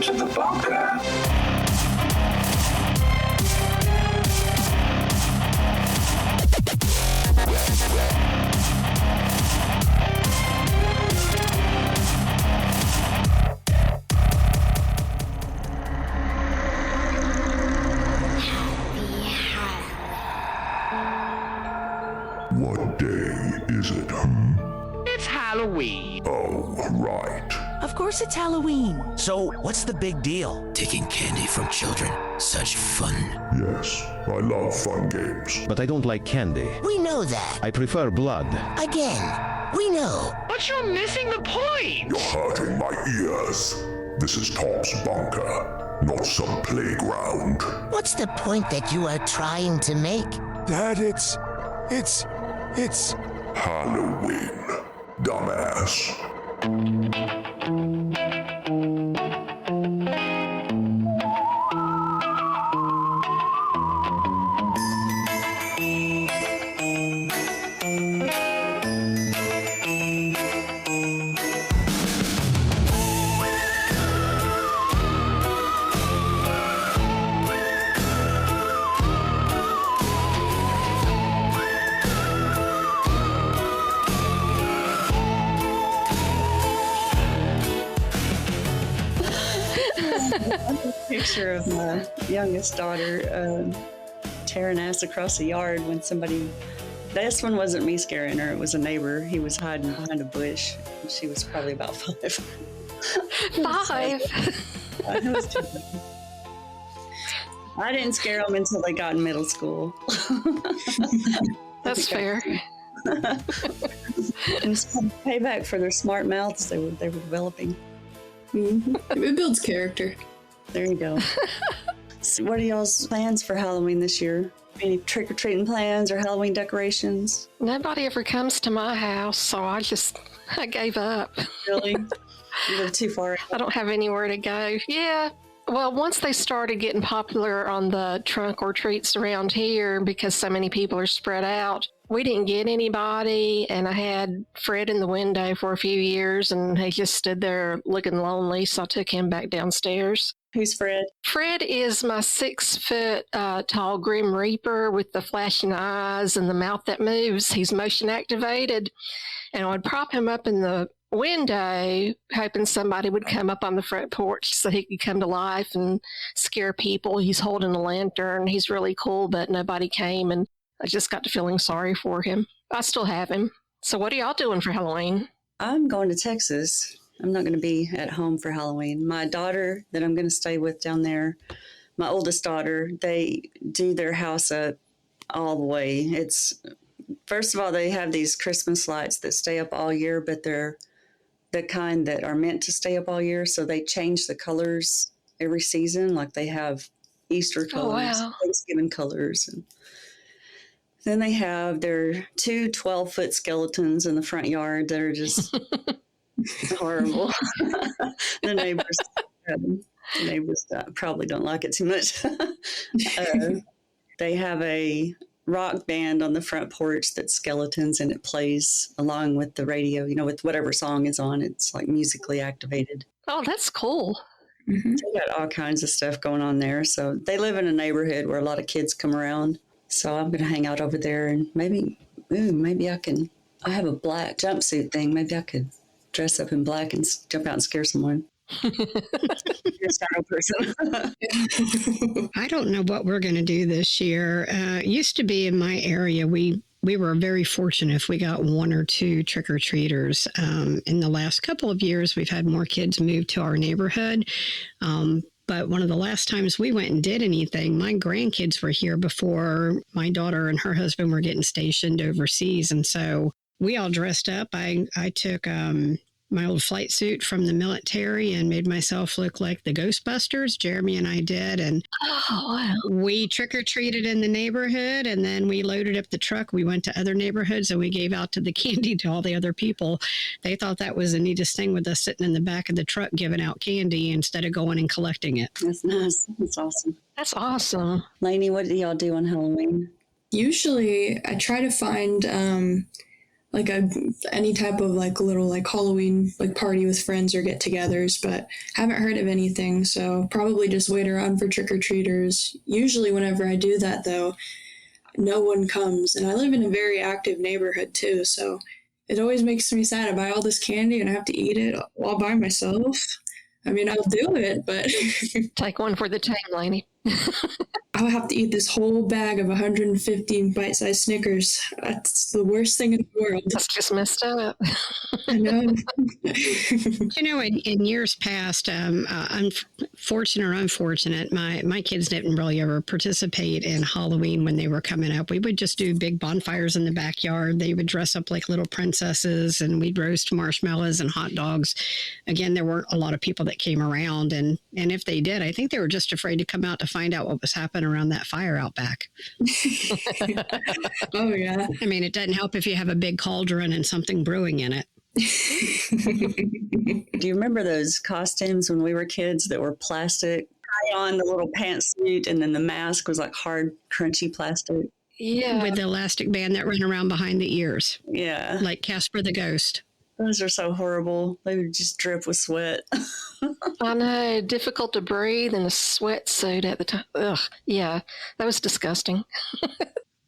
to the bunker. What day is it, It's Halloween. Oh, right. Of course it's Halloween. So, what's the big deal? Taking candy from children. Such fun. Yes, I love fun games. But I don't like candy. We know that. I prefer blood. Again, we know. But you're missing the point. You're hurting my ears. This is Tom's bunker, not some playground. What's the point that you are trying to make? Dad, it's Halloween, dumbass. Picture of my youngest daughter tearing ass across the yard when somebody. This one wasn't me scaring her; it was a neighbor. He was hiding behind a bush. She was probably about 5. 5. I was too young. I didn't scare them until they got in middle school. That's fair. And some payback for their smart mouths they were developing. Mm-hmm. It builds character. There you go. So what are y'all's plans for Halloween this year? Any trick-or-treating plans or Halloween decorations? Nobody ever comes to my house, so I gave up. Really? You live too far. I don't have anywhere to go. Yeah. Well, once they started getting popular on the trunk or treats around here, because so many people are spread out, we didn't get anybody, and I had Fred in the window for a few years, and he just stood there looking lonely, so I took him back downstairs. Who's Fred? Fred is my 6-foot tall Grim Reaper with the flashing eyes and the mouth that moves. He's motion activated, and I would prop him up in the window, hoping somebody would come up on the front porch so he could come to life and scare people. He's holding a lantern. He's really cool, but nobody came, and I just got to feeling sorry for him. I still have him. So what are y'all doing for Halloween? I'm going to Texas. I'm not going to be at home for Halloween. My daughter that I'm going to stay with down there, my oldest daughter, they do their house up all the way. It's, first of all, they have these Christmas lights that stay up all year, but they're the kind that are meant to stay up all year. So they change the colors every season. Like they have Easter colors, Thanksgiving colors. And then they have their 2 12-foot skeletons in the front yard that are just horrible. The neighbors probably don't like it too much. They have a rock band on the front porch that's skeletons, and it plays along with the radio, with whatever song is on. It's like musically activated. Oh, that's cool. Mm-hmm. They got all kinds of stuff going on there. So they live in a neighborhood where a lot of kids come around. So I'm going to hang out over there, and maybe I have a black jumpsuit thing. Maybe I could dress up in black and jump out and scare someone. You're a shadow person. I don't know what we're going to do this year. It used to be in my area, we were very fortunate if we got 1 or 2 trick-or-treaters. In the last couple of years, we've had more kids move to our neighborhood. But one of the last times we went and did anything, my grandkids were here before my daughter and her husband were getting stationed overseas. And so we all dressed up. I took my old flight suit from the military and made myself look like the Ghostbusters. Jeremy and I did. And we trick-or-treated in the neighborhood, and then we loaded up the truck. We went to other neighborhoods, and we gave out to the candy to all the other people. They thought that was the neatest thing, with us sitting in the back of the truck giving out candy instead of going and collecting it. That's nice. That's awesome. That's awesome. Laney, what do y'all do on Halloween? Usually I try to find like any type of like little like Halloween like party with friends or get-togethers, but haven't heard of anything. So probably just wait around for trick-or-treaters. Usually whenever I do that though, no one comes, and I live in a very active neighborhood too, so it always makes me sad. I buy all this candy and I have to eat it all by myself. I mean, I'll do it, but Take one for the team, Laney. I'll have to eat this whole bag of 115 bite-sized Snickers. That's the worst thing in the world. That's just messed up. I know. In years past, fortunate or unfortunate, my kids didn't really ever participate in Halloween when they were coming up. We would just do big bonfires in the backyard. They would dress up like little princesses, and we'd roast marshmallows and hot dogs. Again, there weren't a lot of people that came around, and if they did, I think they were just afraid to come out to find out what was happening around that fire out back. Oh, yeah. I mean, it doesn't help if you have a big cauldron and something brewing in it. Do you remember those costumes when we were kids that were plastic? Tie on the little pantsuit, and then the mask was like hard, crunchy plastic. Yeah. With the elastic band that ran around behind the ears. Yeah. Like Casper the Ghost. Those are so horrible. They would just drip with sweat. I know, difficult to breathe in a sweatsuit at the time. Ugh, yeah, that was disgusting.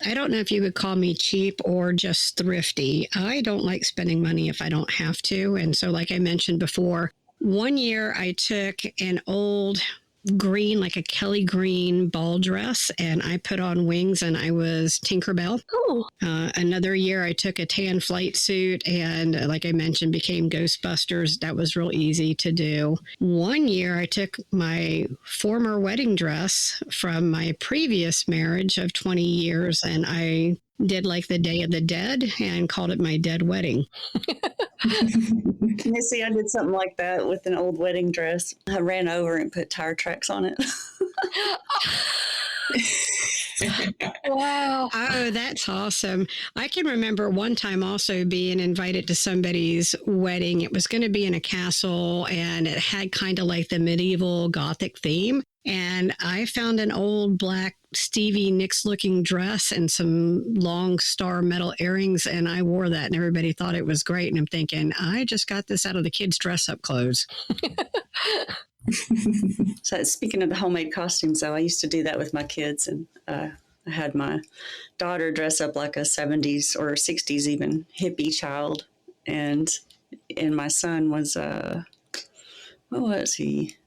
I don't know if you would call me cheap or just thrifty. I don't like spending money if I don't have to. And so, like I mentioned before, one year I took an old green, like a Kelly green ball dress, and I put on wings and I was Tinkerbell. Oh. Another year I took a tan flight suit and, like I mentioned, became Ghostbusters. That was real easy to do. One year I took my former wedding dress from my previous marriage of 20 years and I did like the Day of the Dead and called it my dead wedding. Missy, I did something like that with an old wedding dress. I ran over and put tire tracks on it. Wow. Oh, that's awesome. I can remember one time also being invited to somebody's wedding. It was going to be in a castle and it had kind of like the medieval Gothic theme. And I found an old black Stevie Nicks looking dress and some long star metal earrings. And I wore that and everybody thought it was great. And I'm thinking, I just got this out of the kids' dress up clothes. So speaking of the homemade costumes, though, I used to do that with my kids. And I had my daughter dress up like a 70s or 60s even hippie child. And my son was, what was he?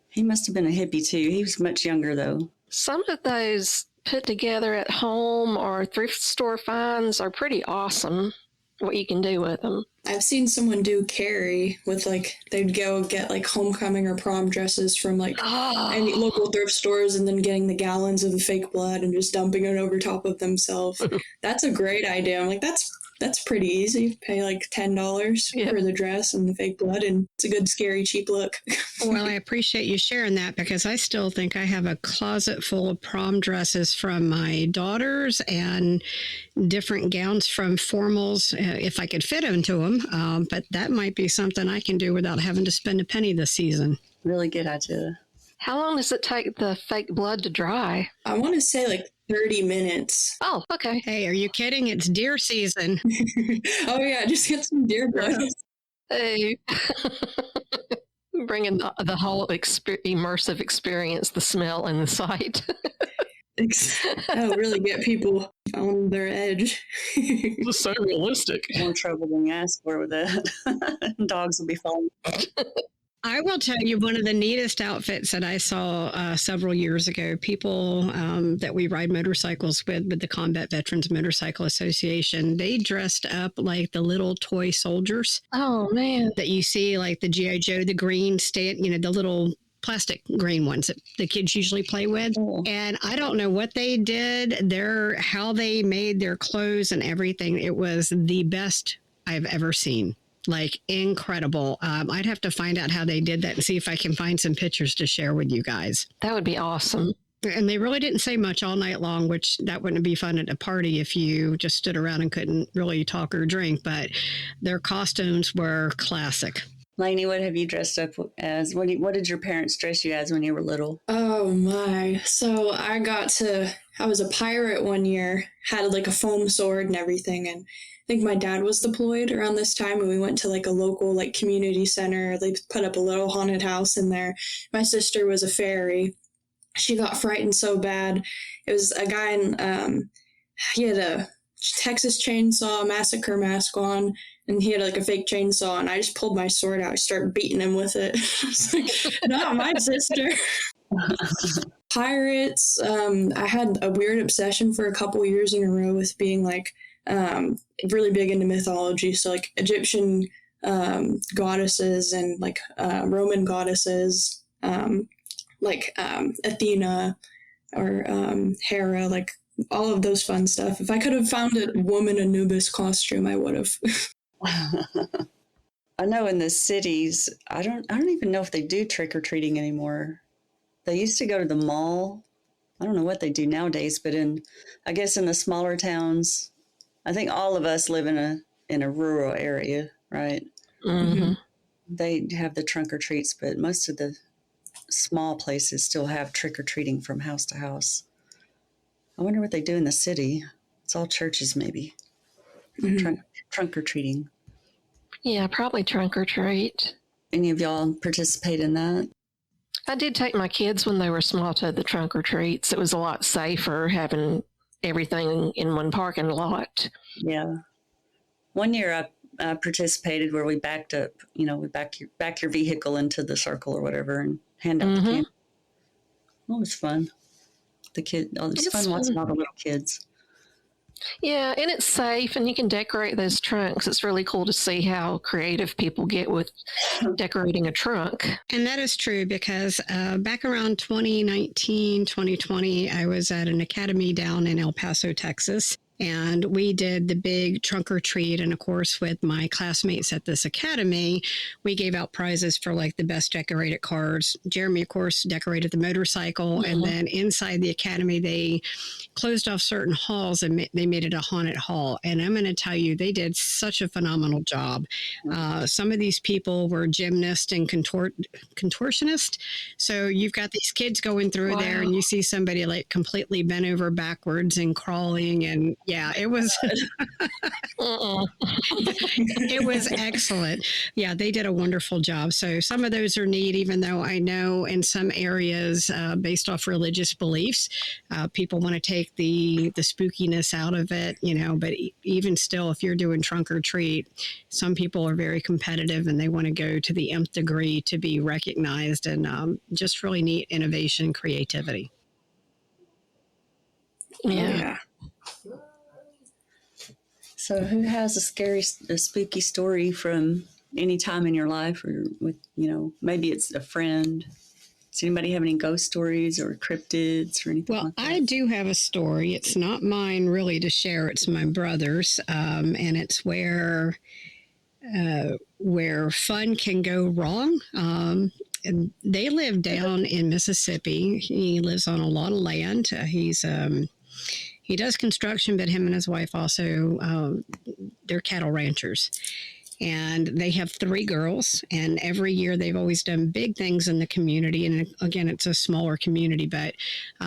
He must have been a hippie too. He was much younger though. Some of those put together at home or thrift store finds are pretty awesome, what you can do with them. I've seen someone do Carrie with like, they'd go get like homecoming or prom dresses from like any local thrift stores and then getting the gallons of the fake blood and just dumping it over top of themselves. That's a great idea. I'm like, that's pretty easy. Pay like $10 for the dress and the fake blood, and it's a good, scary, cheap look. Well, I appreciate you sharing that because I still think I have a closet full of prom dresses from my daughters and different gowns from formals, if I could fit into them. But that might be something I can do without having to spend a penny this season. Really good idea. How long does it take the fake blood to dry? I want to say like 30 minutes. Oh, okay. Hey, are you kidding? It's deer season. Oh, yeah, just get some deer blood. Hey. Bringing the whole immersive experience, the smell and the sight. That'll really get people on their edge. It's so realistic. More trouble than you asked for with that. Dogs will be falling. I will tell you one of the neatest outfits that I saw several years ago. People that we ride motorcycles with the Combat Veterans Motorcycle Association, they dressed up like the little toy soldiers. Oh, man. That you see, like the G.I. Joe, the green stand, the little plastic green ones that the kids usually play with. Oh. And I don't know what they did, how they made their clothes and everything. It was the best I've ever seen. Like, incredible. I'd have to find out how they did that and see if I can find some pictures to share with you guys. That would be awesome. And they really didn't say much all night long, which that wouldn't be fun at a party if you just stood around and couldn't really talk or drink. But their costumes were classic. Laney, what have you dressed up as? What did your parents dress you as when you were little? Oh, my. So I was a pirate one year, had like a foam sword and everything, and think my dad was deployed around this time, and we went to like a local like community center. They put up a little haunted house in there. My sister was a fairy. She got frightened so bad. It was a guy in, he had a Texas Chainsaw Massacre mask on, and he had like a fake chainsaw, and I just pulled my sword out. I started beating him with it. I was like, not my sister. Pirates. I had a weird obsession for a couple years in a row with being like really big into mythology. So like Egyptian goddesses and like Roman goddesses, like Athena or Hera, like all of those fun stuff. If I could have found a woman Anubis costume, I would have. I know in the cities, I don't even know if they do trick-or-treating anymore. They used to go to the mall. I don't know what they do nowadays, but I guess in the smaller towns, I think all of us live in a rural area, right? Mm-hmm. They have the trunk or treats, but most of the small places still have trick-or-treating from house to house. I wonder what they do in the city. It's all churches, maybe. Trunk or treating. Yeah, probably trunk or treat. Any of y'all participate in that? I did take my kids when they were small to the trunk or treats. It was a lot safer having everything in one parking lot. Yeah. One year I participated where we backed up, we back your vehicle into the circle or whatever and hand out the candy. Well, it was fun. It was fun watching all the little kids. Yeah, and it's safe, and you can decorate those trunks. It's really cool to see how creative people get with decorating a trunk. And that is true because back around 2019, 2020, I was at an academy down in El Paso, Texas. And we did the big trunk or treat. And of course, with my classmates at this academy, we gave out prizes for like the best decorated cars. Jeremy, of course, decorated the motorcycle. And then inside the academy, they closed off certain halls and they made it a haunted hall. And I'm going to tell you, they did such a phenomenal job. Some of these people were gymnasts and contortionists. So you've got these kids going through there and you see somebody like completely bent over backwards and crawling and yeah, it was it was excellent. Yeah, they did a wonderful job. So some of those are neat, even though I know in some areas, based off religious beliefs, people want to take the spookiness out of it, but even still, if you're doing trunk or treat, some people are very competitive and they want to go to the nth degree to be recognized and just really neat innovation, creativity. Yeah. So who has a spooky story from any time in your life or with, maybe it's a friend? Does anybody have any ghost stories or cryptids or anything like that? I do have a story. It's not mine really to share. It's my brother's. And it's where fun can go wrong. And they live down in Mississippi. He lives on a lot of land. He does construction, but him and his wife also, they're cattle ranchers. And they have 3 girls. And every year they've always done big things in the community. And again, it's a smaller community, but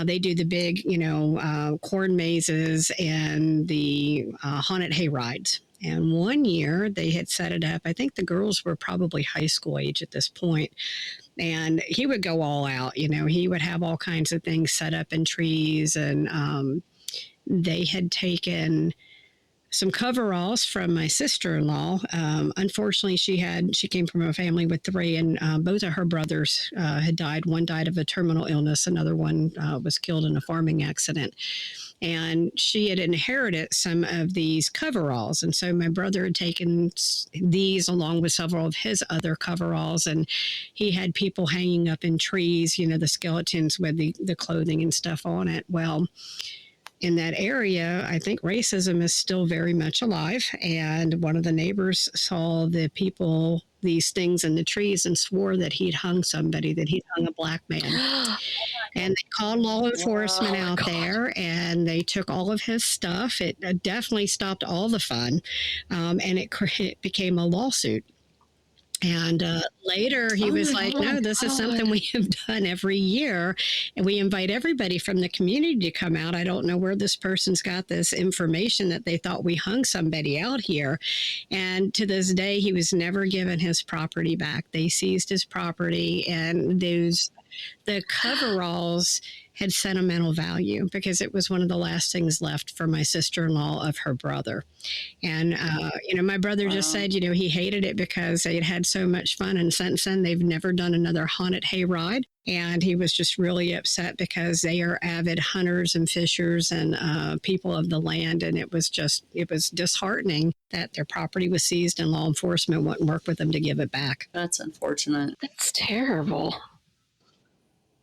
they do the big, corn mazes and the haunted hay rides. And one year they had set it up. I think the girls were probably high school age at this point. And he would go all out. He would have all kinds of things set up in trees and they had taken some coveralls from my sister-in-law. Unfortunately, she came from a family with 3, and both of her brothers had died. One died of a terminal illness. Another one was killed in a farming accident. And she had inherited some of these coveralls. And so my brother had taken these along with several of his other coveralls. And he had people hanging up in trees, the skeletons with the clothing and stuff on it. Well, in that area, I think racism is still very much alive. And one of the neighbors saw these things in the trees and swore that he'd hung somebody, that he'd hung a black man. And they called law enforcement out there and they took all of his stuff. It definitely stopped all the fun. And it became a lawsuit. And later he was like, no, this is something we have done every year. And we invite everybody from the community to come out. I don't know where this person's got this information that they thought we hung somebody out here. And to this day, he was never given his property back. They seized his property, and the coveralls had sentimental value because it was one of the last things left for my sister-in-law of her brother. And, my brother just said, he hated it because they had had so much fun. And since then, they've never done another haunted hayride. And he was just really upset because they are avid hunters and fishers and people of the land. And it was disheartening that their property was seized and law enforcement wouldn't work with them to give it back. That's unfortunate. That's terrible.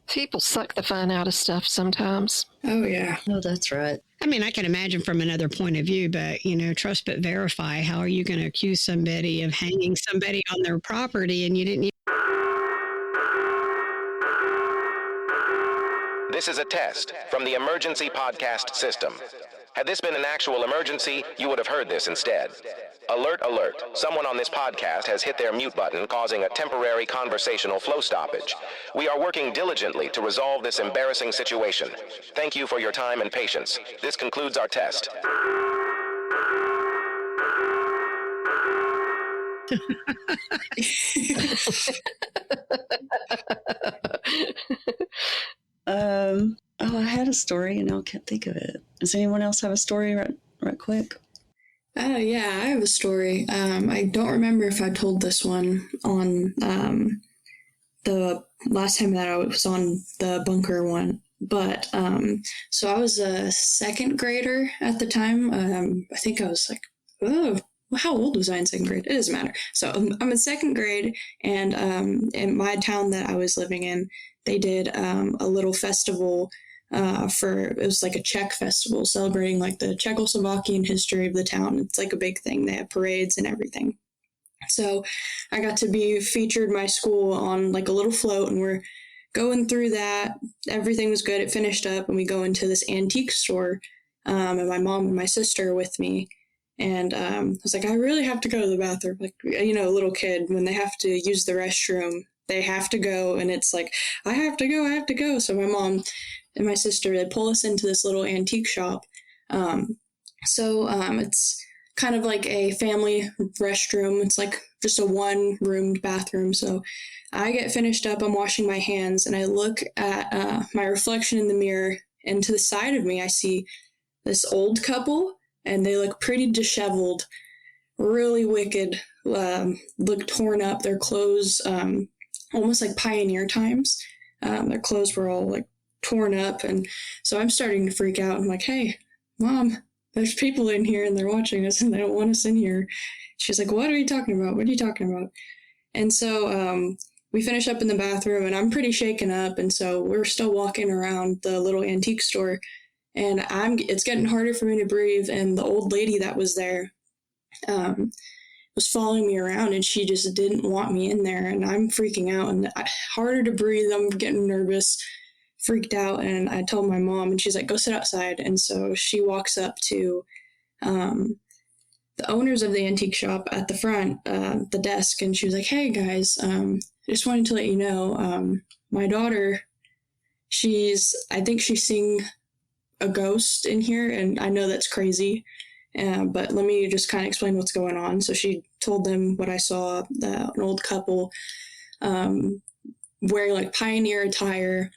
People suck the fun out of stuff sometimes. Oh, yeah. Oh, that's right. I mean, I can imagine from another point of view, but, trust but verify. How are you going to accuse somebody of hanging somebody on their property and you didn't? This is a test from the emergency podcast system. Had this been an actual emergency, you would have heard this instead. Alert, alert. Someone on this podcast has hit their mute button, causing a temporary conversational flow stoppage. We are working diligently to resolve this embarrassing situation. Thank you for your time and patience. This concludes our test. I had a story and I can't think of it. Does anyone else have a story right quick? Yeah, I have a story. I don't remember if I told this one on the last time that I was on the bunker one, but so I was a second grader at the time. I think I was like, oh, how old was I in second grade? It doesn't matter. So I'm in second grade, and in my town that I was living in, they did a little festival it was like a Czech festival celebrating like the Czechoslovakian history of the town. It's like a big thing. They have parades and everything. So I got to be featured my school on like a little float, and we're going through that. Everything was good. It finished up, and we go into this antique store, and my mom and my sister are with me. And I was like, I really have to go to the bathroom. Like, a little kid, when they have to use the restroom, they have to go. And it's like, I have to go. So my mom and my sister, they pull us into this little antique shop. It's kind of like a family restroom. It's like just a one-roomed bathroom. So I get finished up. I'm washing my hands, and I look at my reflection in the mirror. And to the side of me, I see this old couple. And they look pretty disheveled, really wicked, look torn up. Their clothes, almost like pioneer times. Their clothes were all like torn up. And so I'm starting to freak out. I'm like, hey, Mom, there's people in here and they're watching us and they don't want us in here. She's like, what are you talking about? What are you talking about? And so we finish up in the bathroom, and I'm pretty shaken up. And so we're still walking around the little antique store. And it's getting harder for me to breathe. And the old lady that was there was following me around, and she just didn't want me in there. And I'm freaking out, and harder to breathe. I'm getting nervous, freaked out. And I told my mom, and she's like, go sit outside. And so she walks up to the owners of the antique shop at the front, the desk. And she was like, hey guys, just wanted to let you know, my daughter, I think she's seeing a ghost in here, and I know that's crazy, but let me just kind of explain what's going on. So she told them what I saw, an old couple wearing like pioneer attire.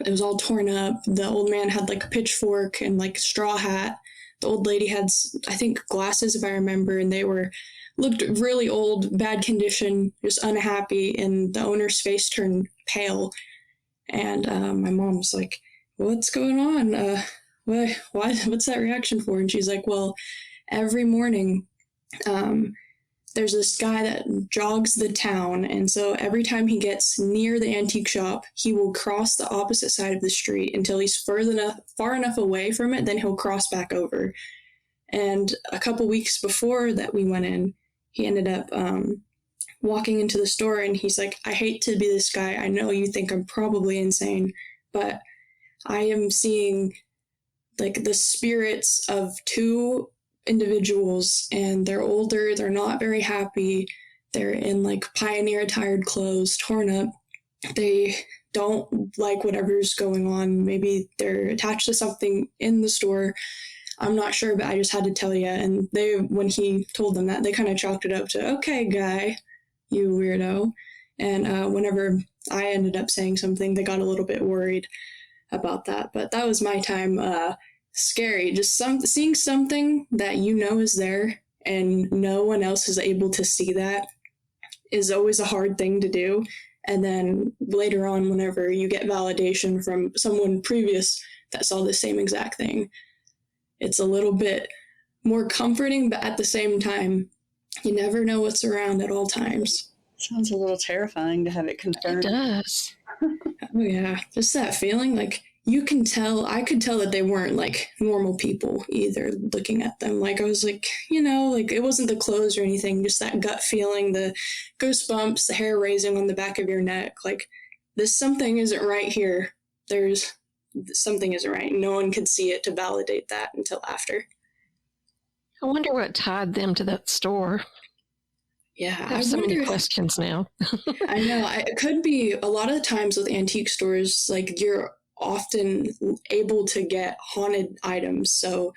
It was all torn up. The old man had like a pitchfork and like a straw hat. The old lady had, I think, glasses, if I remember, and they looked really old, bad condition, just unhappy, and the owner's face turned pale. And my mom was like, what's going on? What's that reaction for? And she's like, well, every morning, there's this guy that jogs the town. And so every time he gets near the antique shop, he will cross the opposite side of the street until he's far enough away from it. Then he'll cross back over. And a couple weeks before that we went in, he ended up, walking into the store, and he's like, I hate to be this guy. I know you think I'm probably insane, but I am seeing like the spirits of two individuals, and they're older. They're not very happy. They're in like pioneer attired clothes, torn up. They don't like whatever's going on. Maybe they're attached to something in the store. I'm not sure, but I just had to tell you. And when he told them that, they kind of chalked it up to, okay, guy, you weirdo. And whenever I ended up saying something, they got a little bit worried about that. But that was my time. Scary. Just seeing something that you know is there and no one else is able to see that is always a hard thing to do. And then later on, whenever you get validation from someone previous that saw the same exact thing, it's a little bit more comforting, but at the same time, you never know what's around at all times. Sounds a little terrifying to have it confirmed. It does. Oh yeah, just that feeling, like I could tell that they weren't like normal people either looking at them. Like I was like, like it wasn't the clothes or anything, just that gut feeling, the goosebumps, the hair raising on the back of your neck. Like something isn't right here. Something isn't right. No one could see it to validate that until after. I wonder what tied them to that store. Yeah, I have so many questions now. I know. It could be a lot of the times with antique stores, like you're often able to get haunted items. So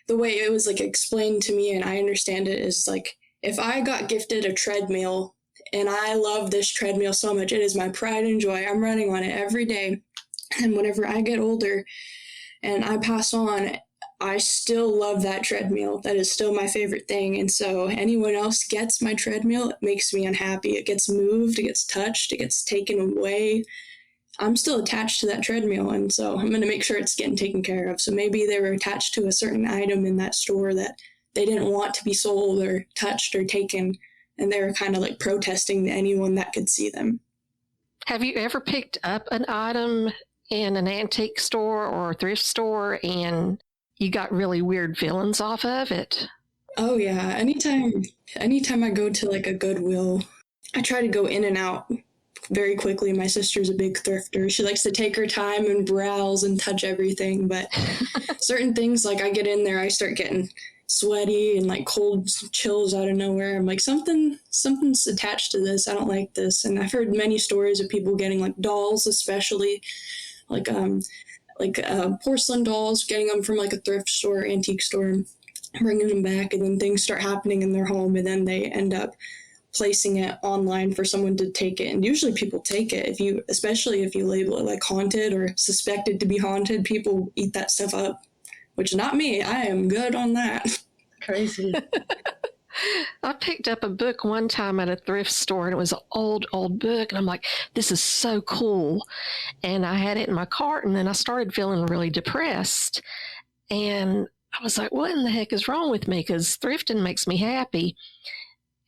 the way it was like explained to me, and I understand it, is like if I got gifted a treadmill and I love this treadmill so much, it is my pride and joy. I'm running on it every day. And whenever I get older and I pass on, I still love that treadmill. That is still my favorite thing. And so anyone else gets my treadmill, it makes me unhappy. It gets moved, it gets touched, it gets taken away. I'm still attached to that treadmill. And so I'm going to make sure it's getting taken care of. So maybe they were attached to a certain item in that store that they didn't want to be sold or touched or taken. And they were kind of like protesting to anyone that could see them. Have you ever picked up an item in an antique store or a thrift store and you got really weird feelings off of it? Oh yeah. Anytime I go to like a Goodwill, I try to go in and out very quickly. My sister's a big thrifter. She likes to take her time and browse and touch everything. But certain things, like I get in there, I start getting sweaty and like cold chills out of nowhere. I'm like, something's attached to this. I don't like this. And I've heard many stories of people getting like dolls, especially like porcelain dolls, getting them from like a thrift store, antique store, bringing them back, and then things start happening in their home, and then they end up placing it online for someone to take it. And usually people take it, especially if you label it like haunted or suspected to be haunted, people eat that stuff up, which not me. I am good on that. Crazy. I picked up a book one time at a thrift store, and it was an old book. And I'm like, this is so cool. And I had it in my cart, and then I started feeling really depressed. And I was like, what in the heck is wrong with me? Because thrifting makes me happy.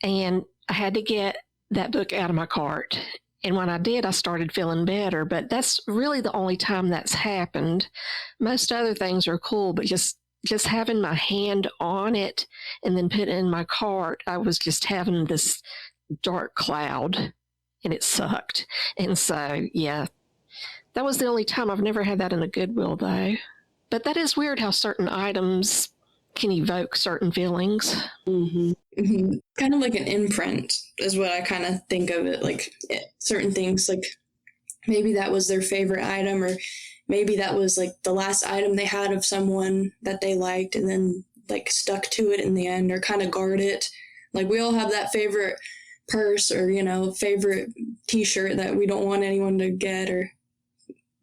And I had to get that book out of my cart. And when I did, I started feeling better. But that's really the only time that's happened. Most other things are cool, but just having my hand on it and then put it in my cart, I was just having this dark cloud, and it sucked. And so, yeah, that was the only time. I've never had that in a Goodwill, though. But that is weird how certain items can evoke certain feelings. Mm-hmm. Mm-hmm. Kind of like an imprint is what I kind of think of it. Like certain things, like maybe that was their favorite item, or maybe that was like the last item they had of someone that they liked, and then like stuck to it in the end, or kind of guard it. Like we all have that favorite purse or, favorite t-shirt that we don't want anyone to get, or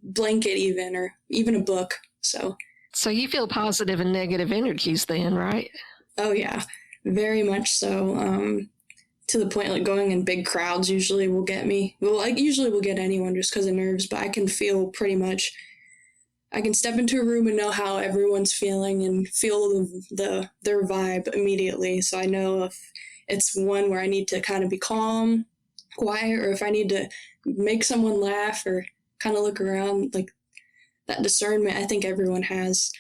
blanket even, or even a book. So you feel positive and negative energies then, right? Oh yeah, very much so. To the point like going in big crowds usually will get me. Well, I usually will get anyone just because of nerves, but I can feel pretty much. I can step into a room and know how everyone's feeling and feel their vibe immediately. So I know if it's one where I need to kind of be calm, quiet, or if I need to make someone laugh or kind of look around. Like that discernment, I think everyone has.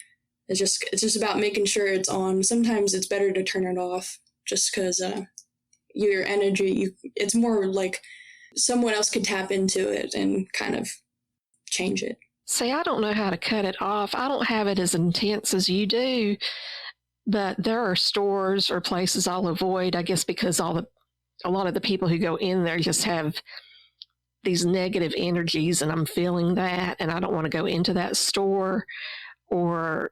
It's just about making sure it's on. Sometimes it's better to turn it off, just because your energy, it's more like someone else could tap into it and kind of change it. See, I don't know how to cut it off. I don't have it as intense as you do, but there are stores or places I'll avoid, I guess, because all the a lot of the people who go in there just have these negative energies, and I'm feeling that, and I don't want to go into that store. Or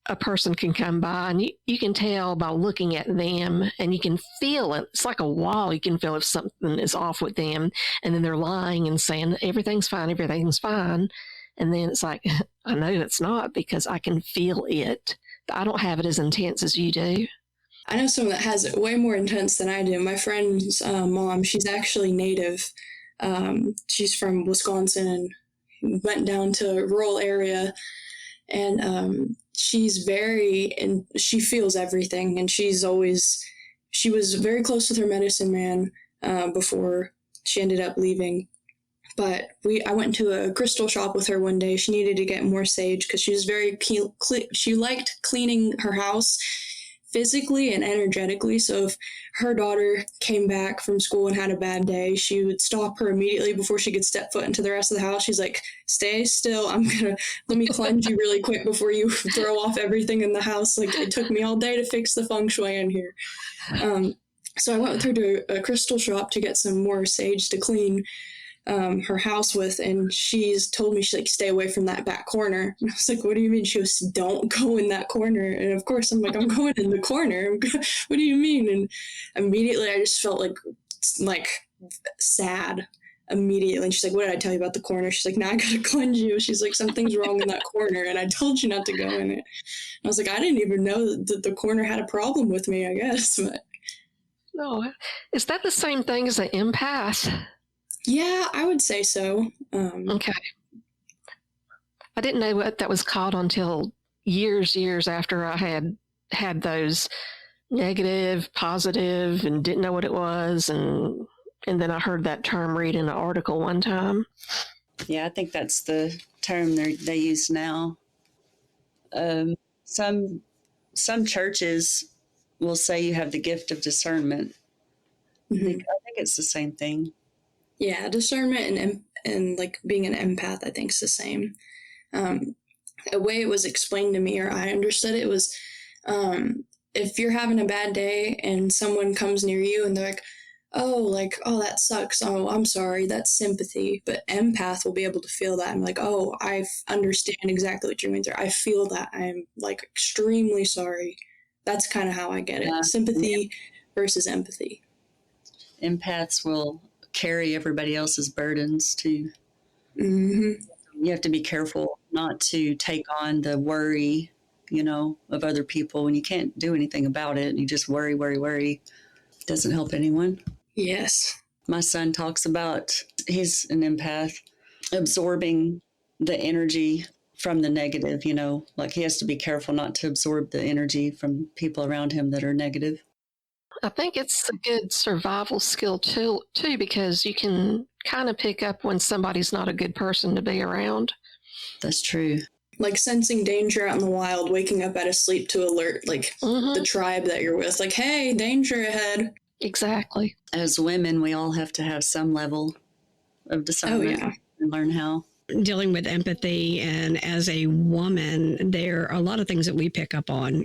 a person can come by, and you can tell by looking at them, and you can feel it. It's like a wall. You can feel if something is off with them, and then they're lying and saying everything's fine, everything's fine. And then it's like, I know it's not, because I can feel it. I don't have it as intense as you do. I know someone that has it way more intense than I do. My friend's mom, she's actually native. She's from Wisconsin and went down to a rural area, and she's and she feels everything. And she was very close with her medicine man before she ended up leaving. But I went to a crystal shop with her one day. She needed to get more sage because she was she liked cleaning her house physically and energetically. So if her daughter came back from school and had a bad day, she would stop her immediately before she could step foot into the rest of the house. She's like, stay still. Let me cleanse you really quick before you throw off everything in the house. Like, it took me all day to fix the feng shui in here. So I went with her to a crystal shop to get some more sage to clean her house with, and she's told me, she's like, stay away from that back corner. And I was like, what do you mean? She goes, don't go in that corner. And of course I'm like, I'm going in the corner. What do you mean? And immediately I just felt like sad immediately. And she's like, what did I tell you about the corner? She's like, now I gotta cleanse you. She's like, something's wrong in that corner, and I told you not to go in it. And I was like, I didn't even know that the corner had a problem with me, I guess. But no, is that the same thing as an empath? Yeah, I would say so. Okay. I didn't know what that was called until years after I had those negative, positive, and didn't know what it was. And then I heard that term read in an article one time. Yeah, I think that's the term they use now. Some churches will say you have the gift of discernment. Mm-hmm. I think it's the same thing. Yeah, discernment and like being an empath, I think is the same. The way it was explained to me, or I understood it, was if you're having a bad day and someone comes near you and they're like, oh, that sucks. Oh, I'm sorry. That's sympathy. But empath will be able to feel that. I'm like, oh, I understand exactly what you're going through. I feel that. I'm like extremely sorry. That's kind of how I get it. Yeah. Sympathy versus empathy. Empaths will carry everybody else's burdens too. Mm-hmm. You have to be careful not to take on the worry, of other people when you can't do anything about it. You just worry. It doesn't help anyone. Yes. My son talks about, he's an empath, absorbing the energy from the negative, like he has to be careful not to absorb the energy from people around him that are negative. I think it's a good survival skill too, because you can kind of pick up when somebody's not a good person to be around. That's true. Like sensing danger out in the wild, waking up out of sleep to alert, the tribe that you're with. Like, hey, danger ahead. Exactly. As women, we all have to have some level of discernment and learn how. Dealing with empathy, and as a woman, there are a lot of things that we pick up on.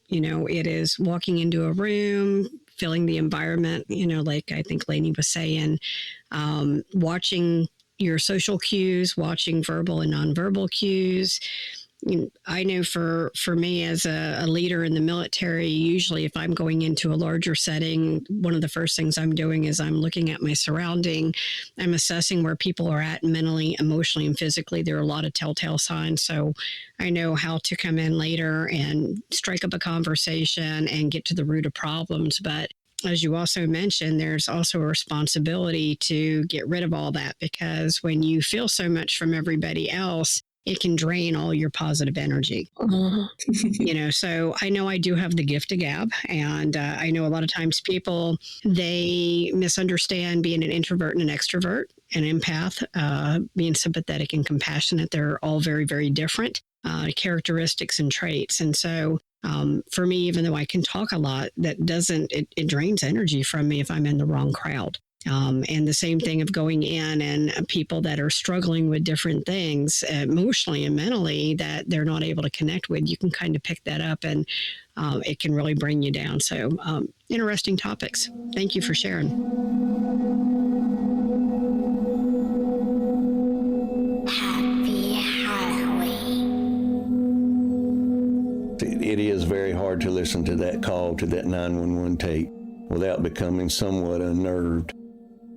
It is walking into a room, feeling the environment, like I think Laney was saying, watching your social cues, watching verbal and nonverbal cues. I know for me as a leader in the military, usually if I'm going into a larger setting, one of the first things I'm doing is I'm looking at my surrounding. I'm assessing where people are at mentally, emotionally, and physically. There are a lot of telltale signs. So I know how to come in later and strike up a conversation and get to the root of problems. But as you also mentioned, there's also a responsibility to get rid of all that, because when you feel so much from everybody else, it can drain all your positive energy. So I know I do have the gift of gab, and I know a lot of times people, they misunderstand being an introvert and an extrovert, an empath, being sympathetic and compassionate. They're all very, very different characteristics and traits. And so for me, even though I can talk a lot, that doesn't, it drains energy from me if I'm in the wrong crowd. And the same thing of going in and people that are struggling with different things emotionally and mentally that they're not able to connect with, you can kind of pick that up and it can really bring you down. So interesting topics. Thank you for sharing. Happy Halloween. It is very hard to listen to that call, to that 911 tape, without becoming somewhat unnerved.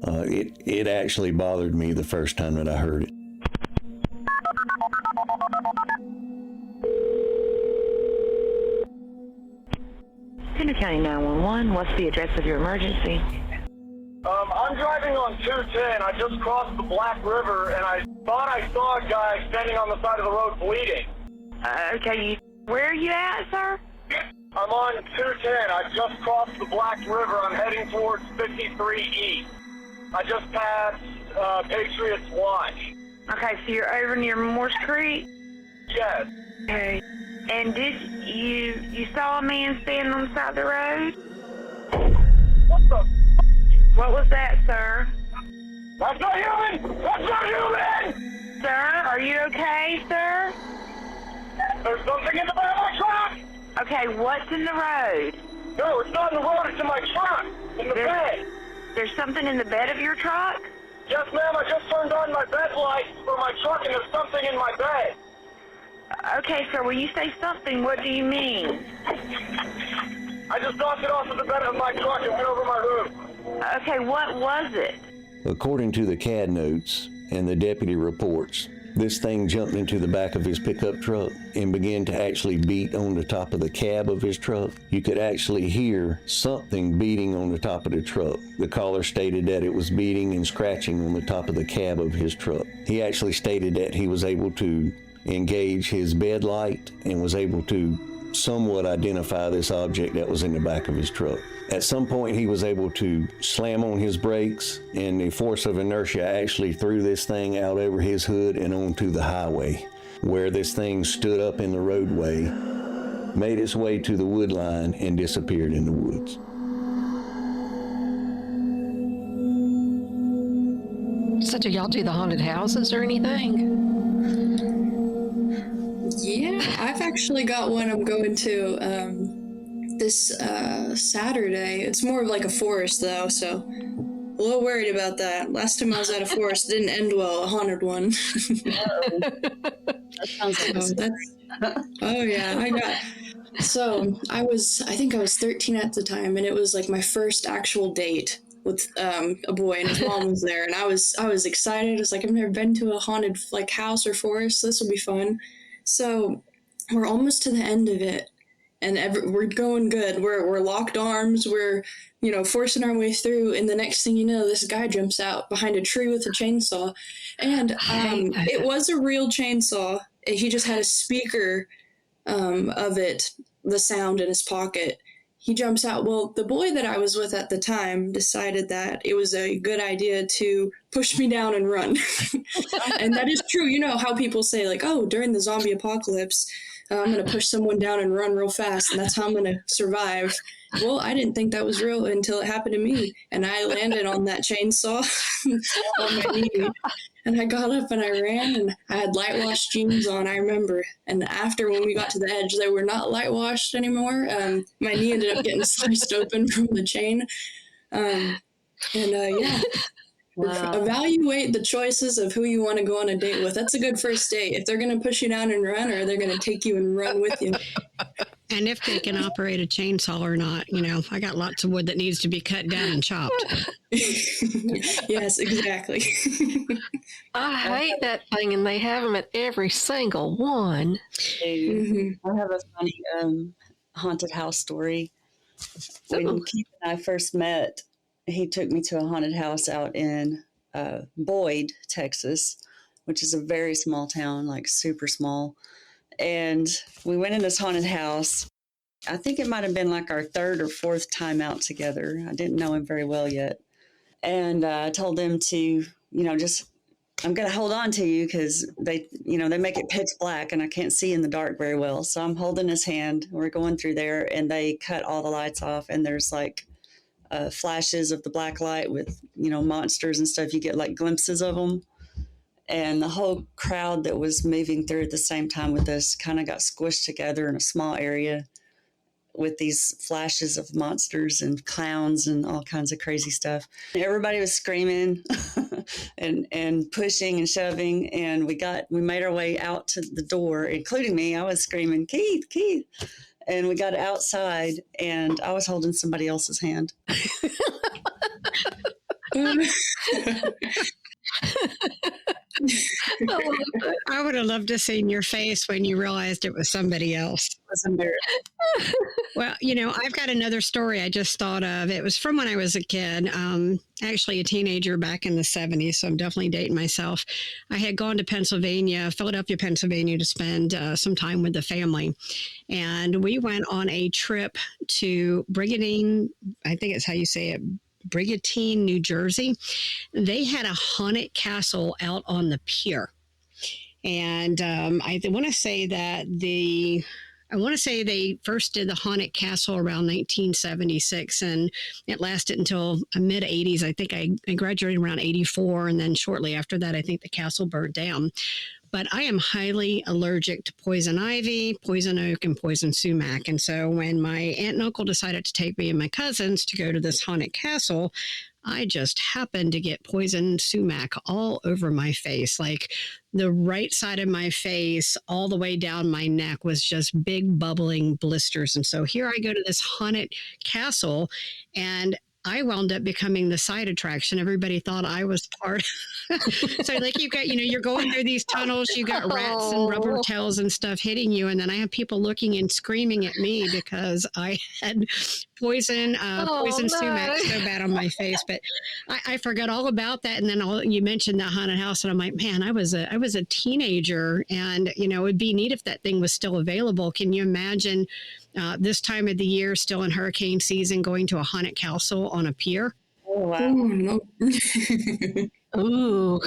It actually bothered me the first time that I heard it. Henry County 911, what's the address of your emergency? I'm driving on 210. I just crossed the Black River, and I thought I saw a guy standing on the side of the road bleeding. Okay, where are you at, sir? I'm on 210. I just crossed the Black River. I'm heading towards 53 East. I just passed Patriots Watch. Okay, so you're over near Morse Creek? Yes. Okay. And did you saw a man standing on the side of the road? What the? What was that, sir? That's not human! That's not human! Sir, are you okay, sir? There's something in the back of my truck! Okay, what's in the road? No, it's not in the road, it's in my truck! In the bed! There's something in the bed of your truck? Yes, ma'am, I just turned on my bed lights for my truck and there's something in my bed. Okay, sir, when you say something, what do you mean? I just knocked it off of the bed of my truck and went over my roof. Okay, what was it? According to the CAD notes and the deputy reports, this thing jumped into the back of his pickup truck and began to actually beat on the top of the cab of his truck. You could actually hear something beating on the top of the truck. The caller stated that it was beating and scratching on the top of the cab of his truck. He actually stated that he was able to engage his bed light and was able to somewhat identify this object that was in the back of his truck. At some point, he was able to slam on his brakes, and the force of inertia actually threw this thing out over his hood and onto the highway, where this thing stood up in the roadway, made its way to the wood line, and disappeared in the woods. So do y'all do the haunted houses or anything? Yeah, I've actually got one I'm going to this Saturday. It's more of like a forest though, so a little worried about that. Last time I was at a forest, it didn't end well, a haunted one. That sounds like Oh yeah, I think I was 13 at the time, and it was like my first actual date with a boy, and his mom was there, and I was excited. It's like, I've never been to a haunted like house or forest, so this will be fun. So we're almost to the end of it, and we're going good. We're locked arms. We're, forcing our way through. And the next thing you know, this guy jumps out behind a tree with a chainsaw. And it was a real chainsaw. He just had a speaker of it, the sound in his pocket. He jumps out. Well, the boy that I was with at the time decided that it was a good idea to push me down and run. And that is true. You know how people say, like, oh, during the zombie apocalypse, I'm going to push someone down and run real fast, and that's how I'm going to survive. Well, I didn't think that was real until it happened to me, and I landed on that chainsaw on my knee. And I got up and I ran, and I had light wash jeans on, I remember. And after, when we got to the edge, they were not light washed anymore. My knee ended up getting sliced open from the chain. Yeah. Wow. Evaluate the choices of who you want to go on a date with. That's a good first date. If they're going to push you down and run, or they're going to take you and run with you. And if they can operate a chainsaw or not, I got lots of wood that needs to be cut down and chopped. Yes, exactly. I hate that thing, and they have them at every single one. Mm-hmm. I have a funny haunted house story. When Keith and I first met, he took me to a haunted house out in Boyd, Texas, which is a very small town, like super small. And we went in this haunted house. I think it might have been like our third or fourth time out together. I didn't know him very well yet. And I told them to, I'm going to hold on to you because they make it pitch black and I can't see in the dark very well. So I'm holding his hand. We're going through there and they cut all the lights off and there's like flashes of the black light with, monsters and stuff. You get like glimpses of them. And the whole crowd that was moving through at the same time with us kind of got squished together in a small area with these flashes of monsters and clowns and all kinds of crazy stuff. Everybody was screaming and pushing and shoving, and we made our way out to the door, including me. I was screaming, Keith, Keith. And we got outside, and I was holding somebody else's hand. I would have loved to seen your face when you realized it was somebody else. I was embarrassed. Well, I've got another story I just thought of. It was from when I was a kid, actually a teenager back in the 70s, so I'm definitely dating myself. I had gone to Philadelphia, Pennsylvania, to spend some time with the family. And we went on a trip to Brigantine, I think it's how you say it, Brigantine, New Jersey. They had a haunted castle out on the pier. And I want to say they first did the haunted castle around 1976, and it lasted until mid 80s. I think I graduated around 84, and then shortly after that, I think the castle burned down. But I am highly allergic to poison ivy, poison oak, and poison sumac. And so when my aunt and uncle decided to take me and my cousins to go to this haunted castle, I just happened to get poison sumac all over my face. Like the right side of my face, all the way down my neck, was just big bubbling blisters. And so here I go to this haunted castle, and I wound up becoming the side attraction. Everybody thought I was part. So like you've got, you're going through these tunnels, you got rats and rubber tails and stuff hitting you. And then I have people looking and screaming at me because I had poison sumac so bad on my face. But I forgot all about that. And then you mentioned that haunted house, and I'm like, man, I was a teenager, and it'd be neat if that thing was still available. Can you imagine this time of the year, still in hurricane season, going to a haunted castle on a pier? Oh, wow. No. Ooh.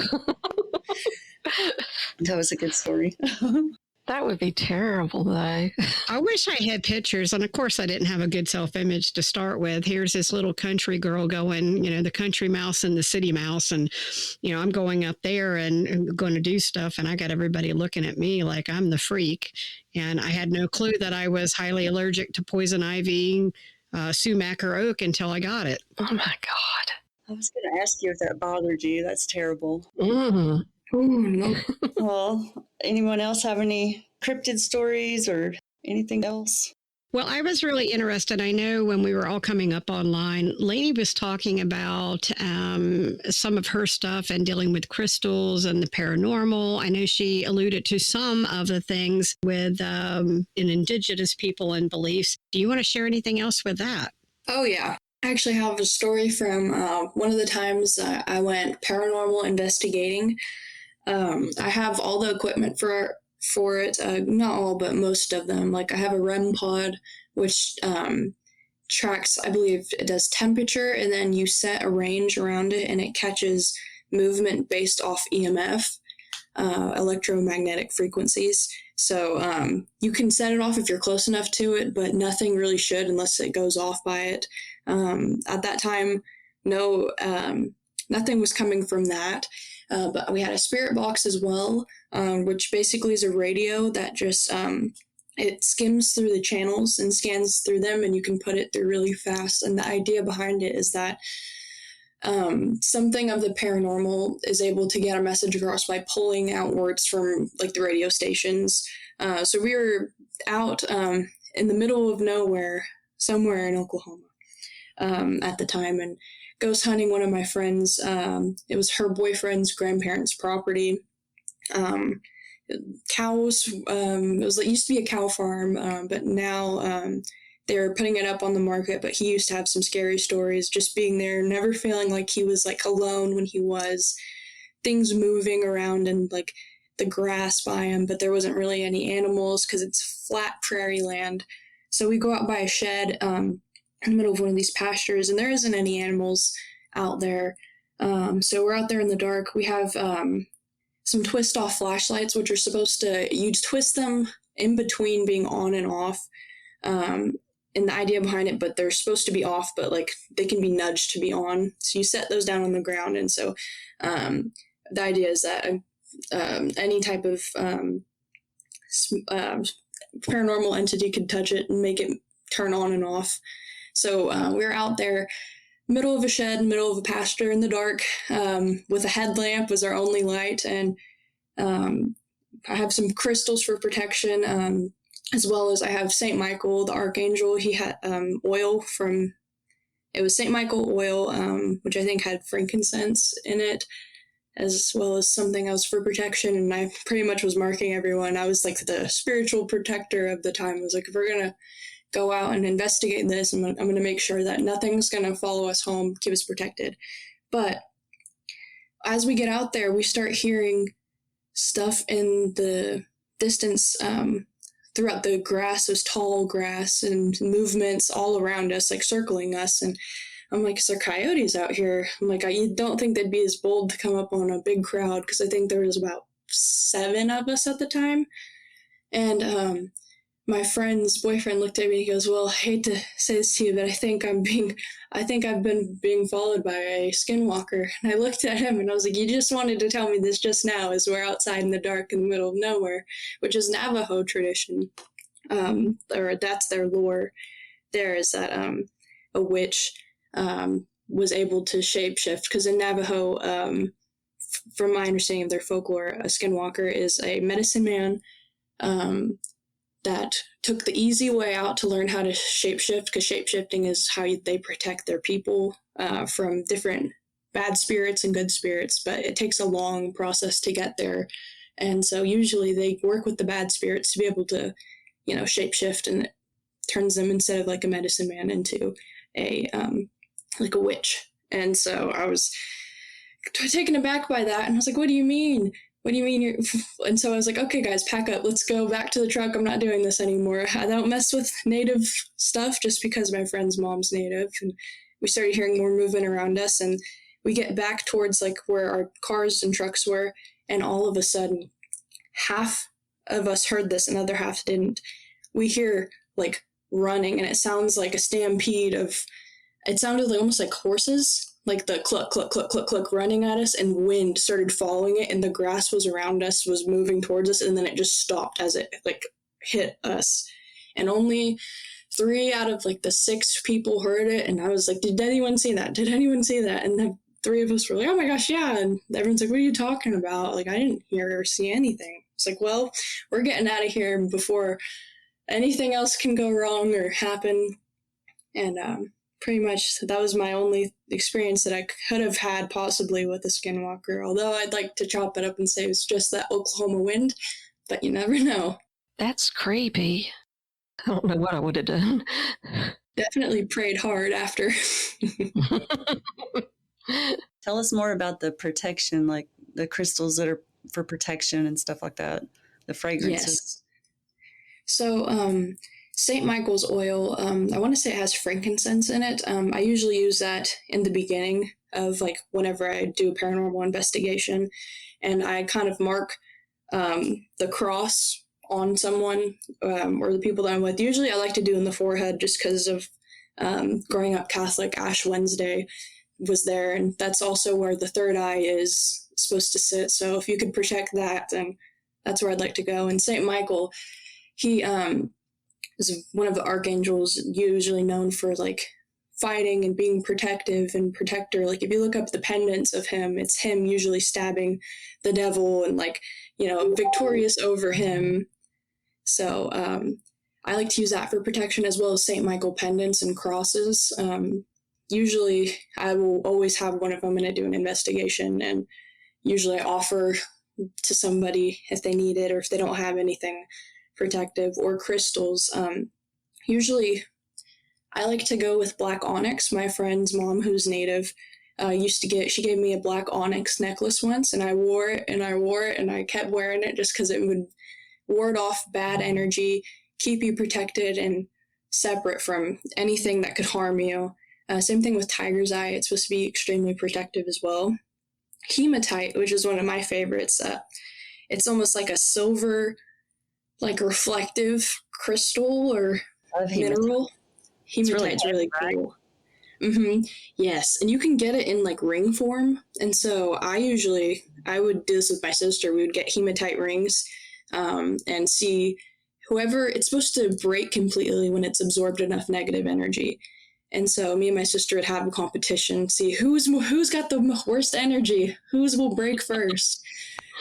That was a good story. That would be terrible, though. I wish I had pictures. And of course, I didn't have a good self-image to start with. Here's this little country girl going, the country mouse and the city mouse. And, I'm going up there and going to do stuff. And I got everybody looking at me like I'm the freak. And I had no clue that I was highly allergic to poison ivy, sumac, or oak until I got it. Oh, my God. I was going to ask you if that bothered you. That's terrible. Mm. Oh, no. Well, anyone else have any cryptid stories or anything else? Well, I was really interested. I know when we were all coming up online, Laney was talking about some of her stuff and dealing with crystals and the paranormal. I know she alluded to some of the things with in indigenous people and beliefs. Do you want to share anything else with that? Oh, yeah. I actually have a story from one of the times I went paranormal investigating. I have all the equipment for it, not all, but most of them. Like I have a REM pod, which tracks, I believe it does temperature, and then you set a range around it and it catches movement based off EMF, electromagnetic frequencies. So you can set it off if you're close enough to it, but nothing really should unless it goes off by it. At that time, nothing was coming from that. But we had a spirit box as well, which basically is a radio that just, it skims through the channels and scans through them, and you can put it through really fast. And the idea behind it is that something of the paranormal is able to get a message across by pulling outwards from like the radio stations. So we were out in the middle of nowhere, somewhere in Oklahoma at the time, and ghost hunting one of my friends. It was her boyfriend's grandparents' property. Cows, it used to be a cow farm, but now they're putting it up on the market. But he used to have some scary stories, just being there, never feeling like he was like alone when he was. Things moving around and like the grass by him, but there wasn't really any animals because it's flat prairie land. So we go out by a shed in the middle of one of these pastures, and there isn't any animals out there. So we're out there in the dark. We have some twist-off flashlights, which are supposed to, you twist them in between being on and off. and the idea behind it, but they're supposed to be off, but like they can be nudged to be on. So you set those down on the ground. And so the idea is that any type of paranormal entity could touch it and make it turn on and off. So we were out there, middle of a shed, middle of a pasture in the dark, with a headlamp was our only light. And I have some crystals for protection, as well as I have St. Michael, the archangel. He had oil from, it was St. Michael oil, which I think had frankincense in it, as well as something else for protection. And I pretty much was marking everyone. I was like the spiritual protector of the time. I was like, if we're going to go out and investigate this, I'm going to make sure that nothing's going to follow us home, keep us protected. But as we get out there, we start hearing stuff in the distance, throughout the grass. There's tall grass and movements all around us, like circling us. And I'm like, is there coyotes out here? I'm like, I don't think they'd be as bold to come up on a big crowd, because I think there was about 7 of us at the time. And my friend's boyfriend looked at me and he goes, well, I hate to say this to you, but I think I've been being followed by a skinwalker. And I looked at him and I was like, you just wanted to tell me this just now, as we're outside in the dark in the middle of nowhere, which is Navajo tradition. Or that's their lore. There is that a witch was able to shapeshift, because in Navajo, from my understanding of their folklore, a skinwalker is a medicine man that took the easy way out to learn how to shapeshift, because shapeshifting is how they protect their people from different bad spirits and good spirits, but it takes a long process to get there. And so usually they work with the bad spirits to be able to, shapeshift, and it turns them, instead of like a medicine man, into a like a witch. And so I was taken aback by that, and I was like, what do you mean? What do you mean you're... And so I was like, okay, guys, pack up. Let's go back to the truck. I'm not doing this anymore. I don't mess with native stuff, just because my friend's mom's native. And we started hearing more movement around us, and we get back towards like where our cars and trucks were, and all of a sudden, half of us heard this and the other half didn't. We hear like running, and it sounds like a stampede of... It sounded like almost like horses, like the cluck, cluck, cluck, cluck, cluck running at us, and wind started following it, and the grass was around us, was moving towards us, and then it just stopped as it like hit us. And only 3 out of like the 6 people heard it, and I was like, did anyone see that? Did anyone see that? And the 3 of us were like, oh my gosh, yeah. And everyone's like, what are you talking about? Like, I didn't hear or see anything. It's like, well, we're getting out of here before anything else can go wrong or happen. And pretty much that was my only experience that I could have had possibly with a skinwalker, although I'd like to chop it up and say it was just that Oklahoma wind, but you never know. That's creepy. I don't know what I would have done. Definitely prayed hard after. Tell us more about the protection, like the crystals that are for protection and stuff like that, the fragrances. Yes. So, St. Michael's oil, I want to say it has frankincense in it. I usually use that in the beginning of like whenever I do a paranormal investigation, and I kind of mark the cross on someone or the people that I'm with. Usually I like to do in the forehead, just because of growing up Catholic. Ash Wednesday was there, and that's also where the third eye is supposed to sit. So if you could protect that, then that's where I'd like to go. And St. Michael, he is one of the archangels, usually known for like fighting and being protective and protector. Like if you look up the pendants of him, it's him usually stabbing the devil and like, victorious over him. So I like to use that for protection, as well as St. Michael pendants and crosses. Usually I will always have one if I'm going to do an investigation, and usually I offer to somebody if they need it or if they don't have anything protective, or crystals. Usually I like to go with black onyx. My friend's mom, who's native, she gave me a black onyx necklace once, and I wore it and I wore it and I kept wearing it just because it would ward off bad energy, keep you protected and separate from anything that could harm you. Same thing with tiger's eye. It's supposed to be extremely protective as well. Hematite, which is one of my favorites. It's almost like a silver, like reflective crystal or mineral. Hematite's really cool. Mm-hmm. Yes, and you can get it in like ring form. And so I would do this with my sister. We would get hematite rings and see whoever, it's supposed to break completely when it's absorbed enough negative energy. And so me and my sister would have a competition, see who's got the worst energy, whose will break first.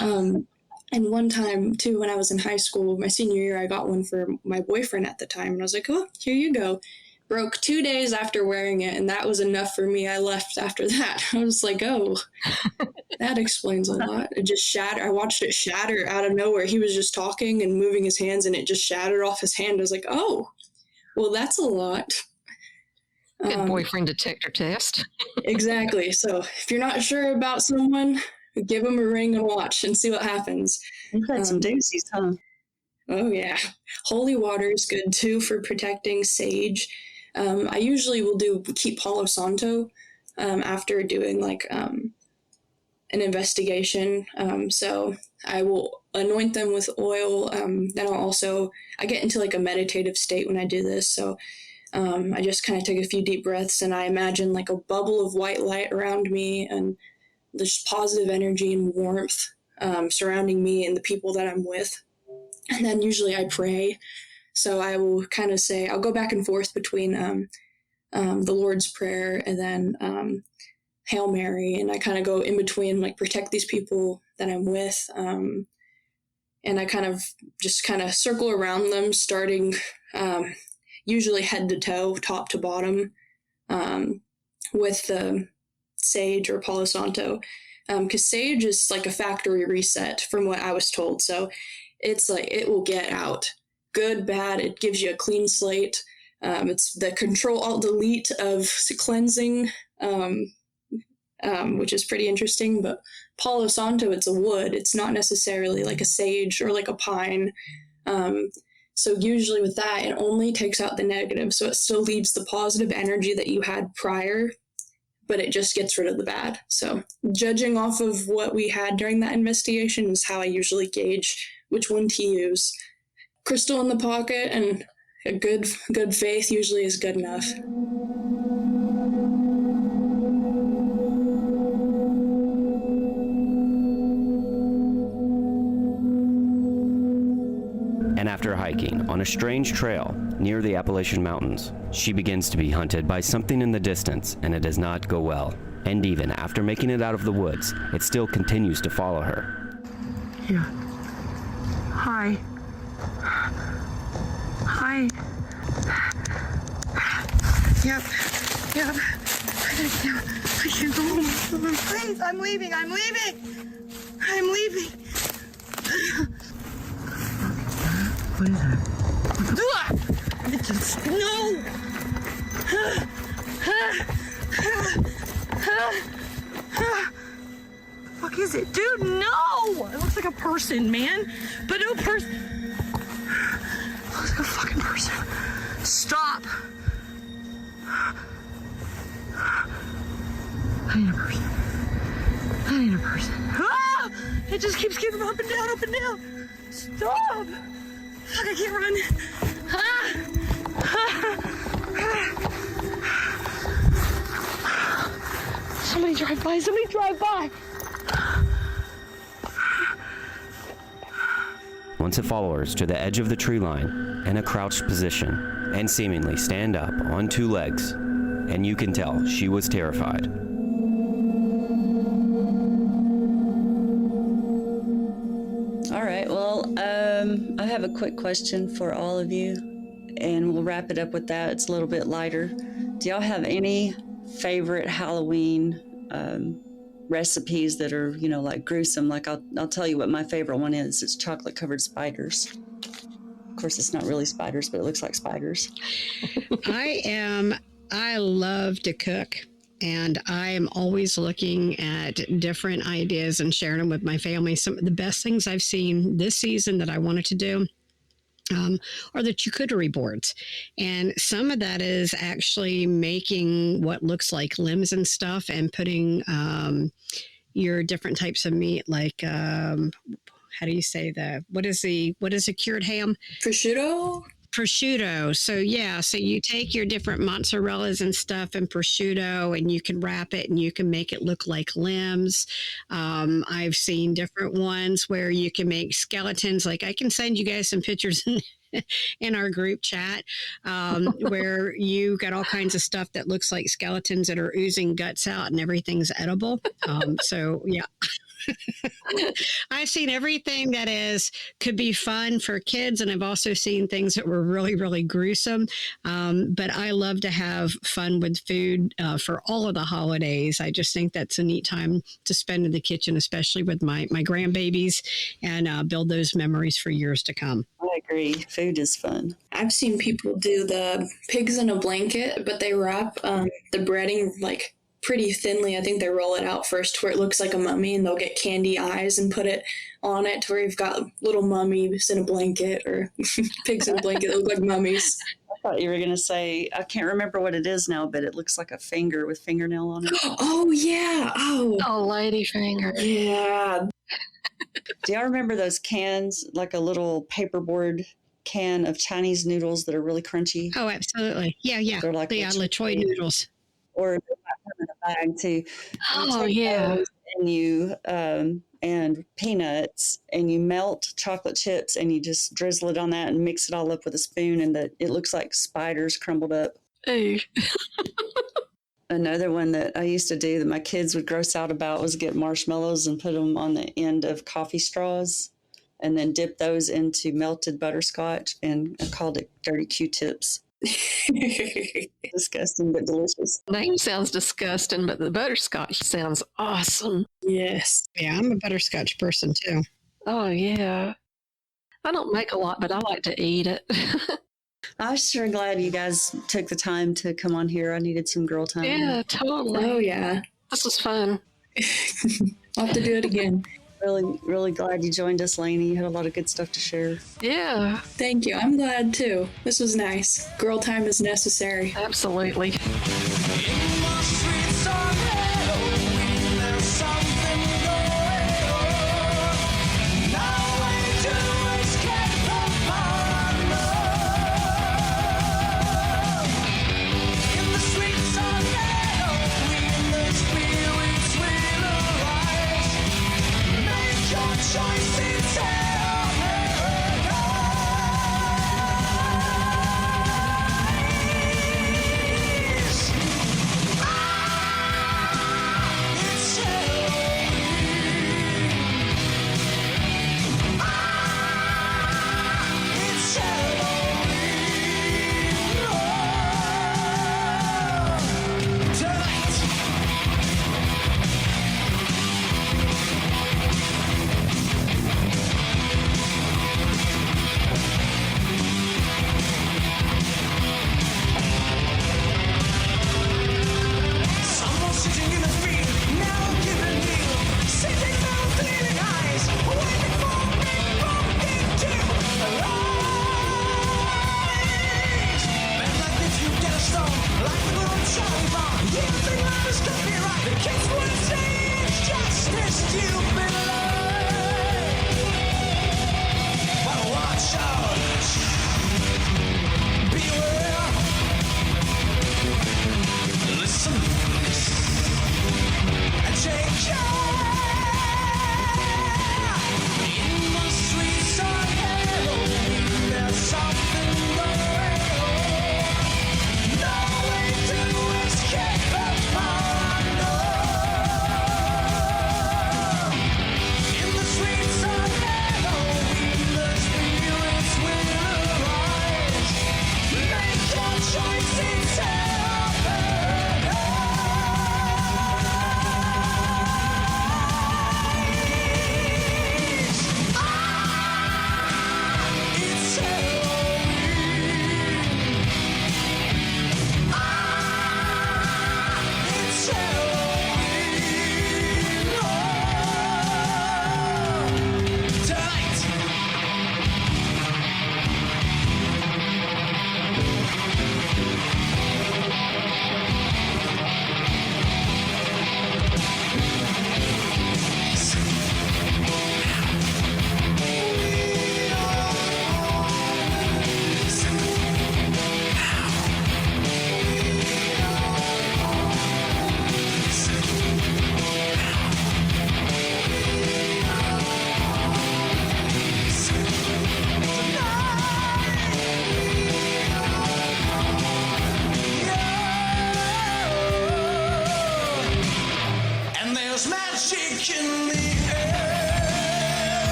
And one time too, when I was in high school, my senior year, I got one for my boyfriend at the time, and I was like, oh, here you go. Broke 2 days after wearing it, and that was enough for me. I left after that. I was like, oh, that explains a lot. It just shattered. I watched it shatter out of nowhere. He was just talking and moving his hands, and it just shattered off his hand. I was like, oh, well, that's a lot. Good boyfriend detector test. Exactly. So if you're not sure about someone, give them a ring and watch and see what happens. You've had some doozies, huh? Oh, yeah. Holy water is good, too, for protecting sage. I usually will keep Palo Santo after doing like an investigation. So I will anoint them with oil. Then I get into like a meditative state when I do this. So I just kind of take a few deep breaths, and I imagine like a bubble of white light around me, and there's positive energy and warmth surrounding me and the people that I'm with. And then usually I pray. So I will kind of say, I'll go back and forth between the Lord's Prayer and then Hail Mary. And I kind of go in between, like, protect these people that I'm with. And I kind of circle around them, starting usually head to toe, top to bottom, with the sage or Palo Santo. Because sage is like a factory reset from what I was told. So it's like, it will get out. Good, bad, it gives you a clean slate. It's the Control-Alt-Delete of cleansing, which is pretty interesting. But Palo Santo, it's a wood. It's not necessarily like a sage or like a pine. So usually with that, it only takes out the negative. So it still leaves the positive energy that you had prior, but it just gets rid of the bad. So judging off of what we had during that investigation is how I usually gauge which one to use. Crystal in the pocket and a good faith usually is good enough. And after hiking on a strange trail near the Appalachian Mountains, she begins to be hunted by something in the distance, and it does not go well. And even after making it out of the woods, it still continues to follow her. Yeah. Hi. Hi. Yep. I gotta get down. I can't go home. Please, I'm leaving. What is that? It's just, no! The fuck is it? Dude, no! It looks like a person, man. But no person. It looks like a fucking person. Stop. That ain't a person. Ah! It just keeps getting up and down. Stop! Fuck, I can't run. Somebody drive by. Once it follows to the edge of the tree line in a crouched position and seemingly stand up on two legs, and you can tell she was terrified. All right, well, I have a quick question for all of you, and we'll wrap it up with that. It's a little bit lighter. Do y'all have any favorite Halloween recipes that are, like gruesome? Like I'll tell you what my favorite one is. It's chocolate covered spiders. Of course, it's not really spiders, but it looks like spiders. I love to cook, and I am always looking at different ideas and sharing them with my family. Some of the best things I've seen this season that I wanted to do are the charcuterie boards. And some of that is actually making what looks like limbs and stuff and putting your different types of meat, like how do you say that? What is a cured ham? Prosciutto? prosciutto. So yeah, so you take your different mozzarellas and stuff and prosciutto, and you can wrap it and you can make it look like limbs. I've seen different ones where you can make skeletons. Like I can send you guys some pictures in our group chat where you got all kinds of stuff that looks like skeletons that are oozing guts out and everything's edible. So yeah. I've seen everything that could be fun for kids, and I've also seen things that were really, really gruesome. But I love to have fun with food for all of the holidays. I just think that's a neat time to spend in the kitchen, especially with my grandbabies, and build those memories for years to come. I agree. Food is fun. I've seen people do the pigs in a blanket, but they wrap the breading like pretty thinly. I think they roll it out first to where it looks like a mummy, and they'll get candy eyes and put it on it to where you've got little mummies in a blanket or pigs in a blanket that look like mummies. I thought you were going to say, I can't remember what it is now, but it looks like a finger with fingernail on it. Oh, yeah. Oh, lady finger. Yeah. Do y'all remember those cans, like a little paperboard can of Chinese noodles that are really crunchy? Oh, absolutely. Yeah. They're like the La Choy noodles. Or in a bag too. Oh, yeah. And you and peanuts, and you melt chocolate chips, and you just drizzle it on that and mix it all up with a spoon, and it looks like spiders crumbled up. Ooh. Another one that I used to do that my kids would gross out about was get marshmallows and put them on the end of coffee straws, and then dip those into melted butterscotch, and I called it dirty Q-tips. Disgusting but delicious. Name sounds disgusting, but the butterscotch sounds awesome. Yes. Yeah, I'm a butterscotch person too. Oh, yeah. I don't make a lot, but I like to eat it. I'm sure glad you guys took the time to come on here. I needed some girl time. Yeah, totally. Oh, yeah. This was fun. I'll have to do it again. Really, really glad you joined us, Laney. You had a lot of good stuff to share. Yeah. Thank you. I'm glad too. This was nice. Girl time is necessary. Absolutely.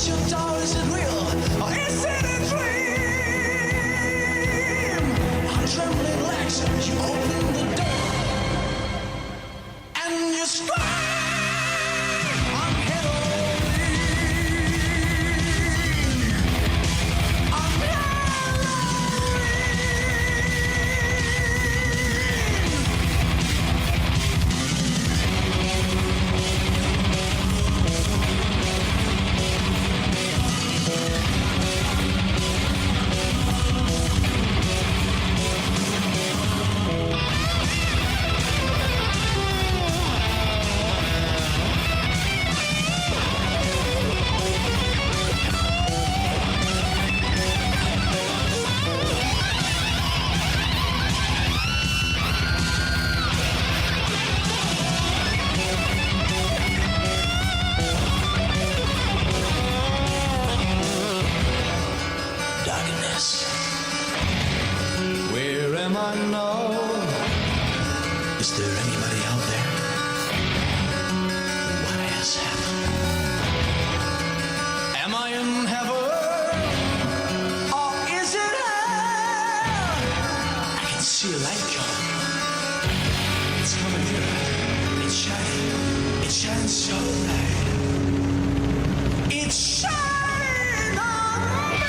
at your door, is it real or is it a dream? I'm trembling legs, you open the door and you scream. I'm Halloween. I'm darkness. Where am I now? Is there anybody out there? What has happened? Am I in heaven? Or is it hell? I can see a light coming. It's coming here. It's shining. It shines so bright. It's shining on me.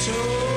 told